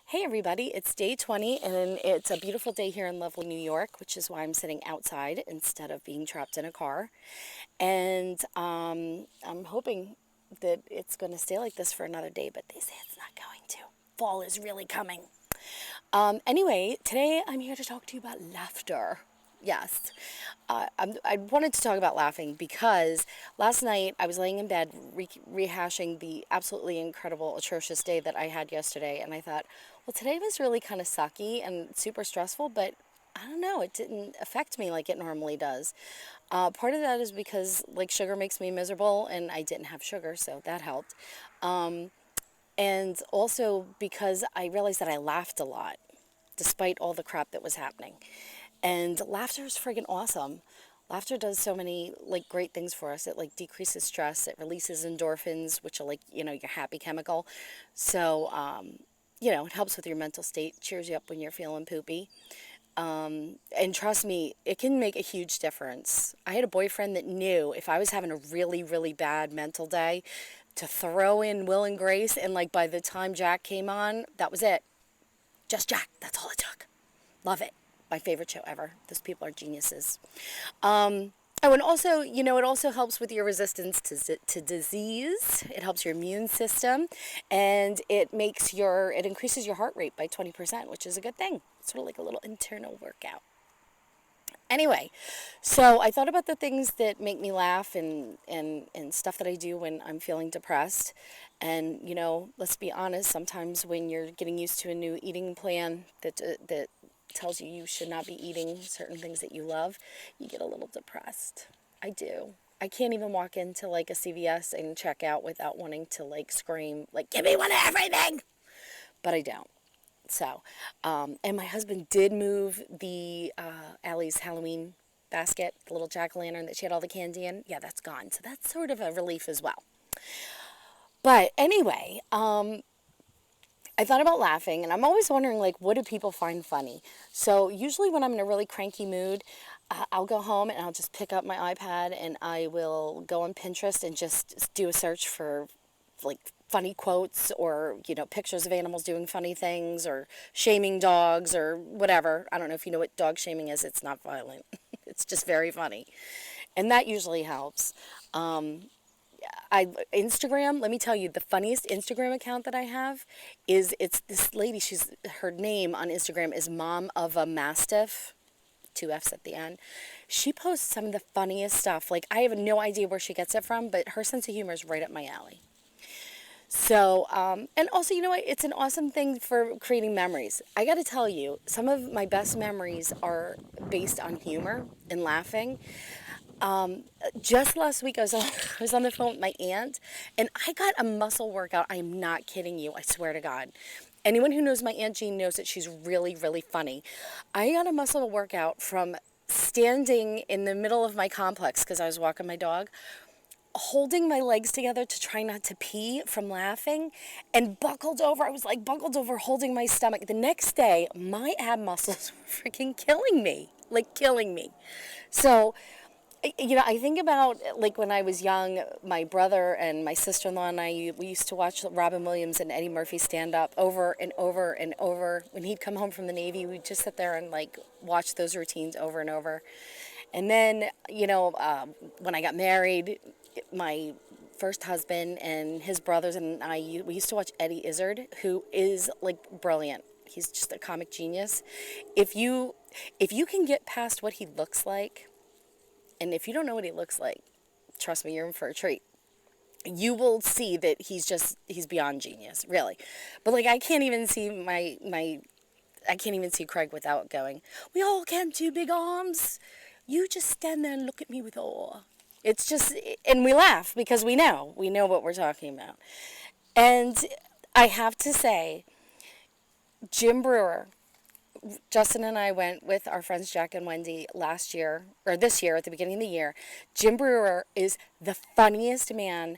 Hey everybody, it's day 20 and it's a beautiful day here in lovely New York, which is why I'm sitting outside instead of being trapped in a car. And I'm hoping that it's going to stay like this for another day, but they say it's not going to. Fall is really coming. Anyway, today I'm here to talk to you about laughter. Yes. I wanted to talk about laughing because last night I was laying in bed rehashing the absolutely incredible, atrocious day that I had yesterday. And I thought, well, today was really kind of sucky and super stressful, but I don't know, it didn't affect me like it normally does. Part of that is because, like, sugar makes me miserable, and I didn't have sugar, so that helped. And also because I realized that I laughed a lot despite all the crap that was happening. And laughter is friggin' awesome. Laughter does so many like great things for us. It like decreases stress. It releases endorphins, which are like your happy chemical. So it helps with your mental state. Cheers you up when you're feeling poopy. And trust me, it can make a huge difference. I had a boyfriend that knew if I was having a really, really bad mental day, to throw in Will and Grace, and like by the time Jack came on, that was it. Just Jack. That's all it took. Love it. My favorite show ever. Those people are geniuses. Oh, and also, it also helps with your resistance to disease. It helps your immune system, and it increases your heart rate by 20%, which is a good thing. It's sort of like a little internal workout. Anyway, so I thought about the things that make me laugh and stuff that I do when I'm feeling depressed. And, let's be honest, sometimes when you're getting used to a new eating plan that tells you you should not be eating certain things that you love, you get a little depressed. I do. I can't even walk into like a CVS and check out without wanting to like scream, like, give me one of everything. But I don't. So, and my husband did move the Allie's Halloween basket, the little jack o' lantern that she had all the candy in. Yeah, that's gone. So that's sort of a relief as well. But anyway, I thought about laughing, and I'm always wondering, like, what do people find funny? So usually when I'm in a really cranky mood, I'll go home and I'll just pick up my iPad and I will go on Pinterest and just do a search for like funny quotes or pictures of animals doing funny things or shaming dogs or whatever. I don't know if you know what dog shaming is. It's not violent. It's just very funny, and that usually helps. Instagram, let me tell you, the funniest Instagram account that I have it's this lady. Her name on Instagram is Mom of a Mastiff, two F's at the end. She posts some of the funniest stuff. Like, I have no idea where she gets it from, but her sense of humor is right up my alley. So, and also, you know what? It's an awesome thing for creating memories. I got to tell you, some of my best memories are based on humor and laughing. Just last week, I was on the phone with my aunt, and I got a muscle workout. I am not kidding you. I swear to God. Anyone who knows my Aunt Jean knows that she's really, really funny. I got a muscle workout from standing in the middle of my complex because I was walking my dog, holding my legs together to try not to pee from laughing, and buckled over. I was like buckled over holding my stomach. The next day, my ab muscles were freaking killing me, like killing me. So, I think about like when I was young, my brother and my sister-in-law and we used to watch Robin Williams and Eddie Murphy stand up over and over and over. When he'd come home from the Navy, we'd just sit there and like watch those routines over and over. And then, when I got married, my first husband and his brothers and we used to watch Eddie Izzard, who is like brilliant. He's just a comic genius. If you if you can get past what he looks like, and if you don't know what he looks like, trust me, you're in for a treat. You will see that he's beyond genius, really. But like I can't even see I can't even see Craig without going, we all can two big arms. You just stand there and look at me with awe. It's just, and we laugh because we know what we're talking about. And I have to say, Jim Brewer, Justin and I went with our friends Jack and Wendy last year, or this year at the beginning of the year. Jim Brewer is the funniest man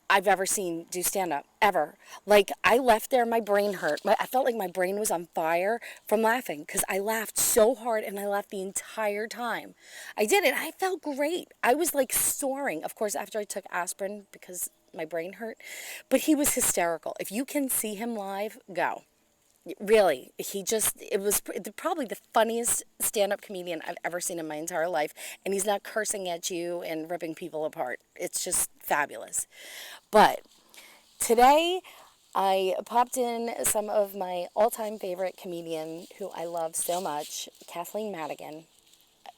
I've ever seen do stand up, ever. Like, I left there, my brain hurt. I felt like my brain was on fire from laughing because I laughed so hard and I laughed the entire time. I did it. I felt great. I was like soaring. Of course, after I took aspirin because my brain hurt, but he was hysterical. If you can see him live, go. Really, it was probably the funniest stand-up comedian I've ever seen in my entire life. And he's not cursing at you and ripping people apart. It's just fabulous. But today, I popped in some of my all-time favorite comedian who I love so much, Kathleen Madigan.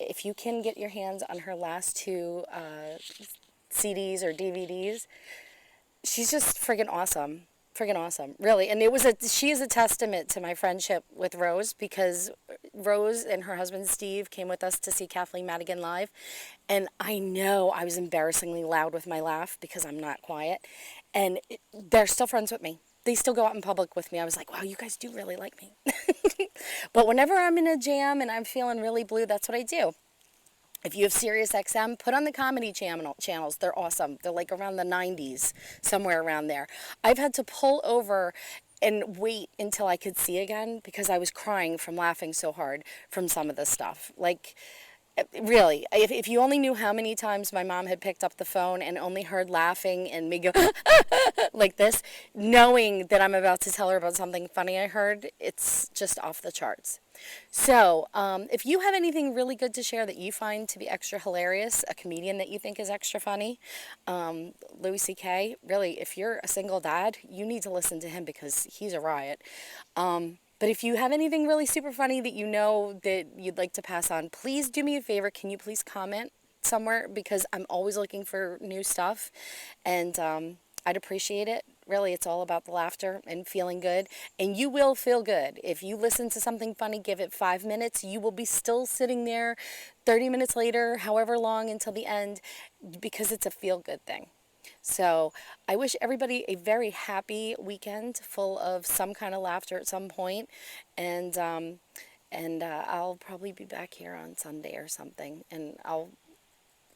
If you can get your hands on her last two CDs or DVDs, she's just friggin' awesome. Friggin' awesome, really. And she is a testament to my friendship with Rose, because Rose and her husband Steve came with us to see Kathleen Madigan live. And I know I was embarrassingly loud with my laugh because I'm not quiet. And they're still friends with me. They still go out in public with me. I was like, wow, you guys do really like me. But whenever I'm in a jam and I'm feeling really blue, that's what I do. If you have Sirius XM, put on the comedy channels. They're awesome. They're like around the 90s, somewhere around there. I've had to pull over and wait until I could see again because I was crying from laughing so hard from some of the stuff. Like, really, if you only knew how many times my mom had picked up the phone and only heard laughing and me go like this, knowing that I'm about to tell her about something funny I heard, it's just off the charts. So, if you have anything really good to share that you find to be extra hilarious, a comedian that you think is extra funny, Louis C.K., really, if you're a single dad, you need to listen to him because he's a riot. But if you have anything really super funny that you know that you'd like to pass on, please do me a favor. Can you please comment somewhere? Because I'm always looking for new stuff, and I'd appreciate it. Really, it's all about the laughter and feeling good. And you will feel good. If you listen to something funny, give it 5 minutes. You will be still sitting there 30 minutes later, however long until the end, because it's a feel-good thing. So I wish everybody a very happy weekend full of some kind of laughter at some point. And I'll probably be back here on Sunday or something. And I'll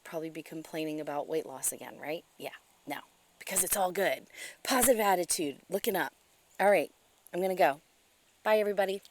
probably be complaining about weight loss again, right? Yeah, no, because it's all good. Positive attitude, looking up. All right, I'm going to go. Bye, everybody.